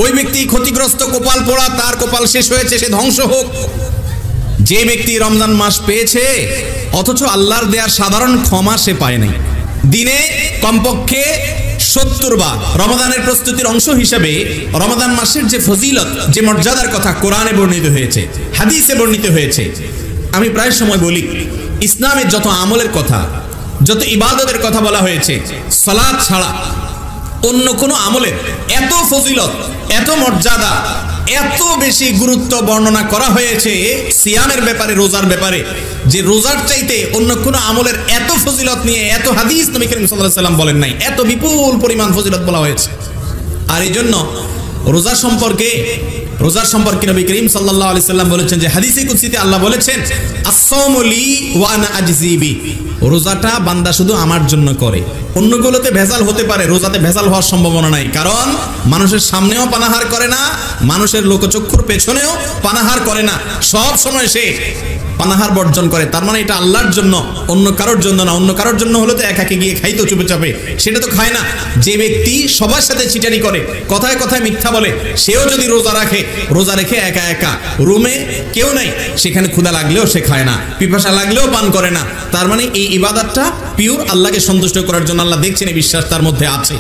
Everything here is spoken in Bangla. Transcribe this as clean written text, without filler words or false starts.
ওই ব্যক্তি ক্ষতিগ্রস্ত, কপাল পোড়া, তার কপাল শেষ হয়েছে, সে ধ্বংস হোক। যে ব্যক্তি রমজান মাস পেয়েছে অথচ আল্লাহর দেয়া সাধারণ ক্ষমা সে পায় নাই, দিনে কমপক্ষে 70 বার রমাদানের প্রস্তুতির অংশ হিসেবে রমাদান মাসের যে ফজিলত, যে মর্যাদার কথা কোরআনে বর্ণিত হয়েছে, হাদিসে বর্ণিত হয়েছে। আমি প্রায় সময় বলি, ইসলামের যত আমলের কথা, যত ইবাদতের কথা বলা হয়েছে, সালাত ছাড়া অন্য কোনো আমলের এত ফজিলত, এত মর্যাদা, এত বেশি গুরুত্ব বর্ণনা করা হয়েছে সিয়ামের ব্যাপারে, রোজার ব্যাপারে, যে রোজার চাইতে অন্য কোনো আমলের এত ফজিলত নিয়ে এত হাদিস নবী করিম সাল্লাল্লাহু আলাইহি ওয়াসাল্লাম বলেন নাই, এত বিপুল পরিমাণ ফজিলত বলা হয়েছে। আর এই জন্য রোজা সম্পর্কে নবী করিম সাল্লাল্লাহু আলাইহি ওয়াসাল্লাম বলেছেন যে হাদিসে কুদসিতে আল্লাহ বলেছেন, আস-সাওমু লি ওয়া আনা আজজি বি, রোজাটা বান্দা শুধু আমার জন্য করে। অন্যগুলোতে ভেজাল হতে পারে, রোজাতে ভেজাল হওয়ার সম্ভাবনা নাই, কারণ মানুষের সামনেও পানাহার করে না, মানুষের লোকচক্ষুর পেছনেও পানাহার করে না, সব সময় সে পানাহার বর্জন করে। তার মানে এটা আল্লাহর জন্য, অন্য কারোর জন্য না। অন্য কারোর জন্য হলে তো একাকে গিয়ে খাইতো চুপে চাপে, সেটা তো খায় না। যে ব্যক্তি সবার সাথে চিটারি করে, কথায় কথায় মিথ্যা বলে, সেও যদি রোজা রাখে, রোজা রেখে একা একা রুমে কেউ নাই, সেখানে ক্ষুধা লাগলেও সে খায় না, পিপাসা লাগলেও পান করে না, তার মানে এই ইবাদতটা পিওর আল্লাহকে সন্তুষ্ট করার জন্য। আল্লাহ দেখছেন, এই বিশ্বাস তার মধ্যে আছে।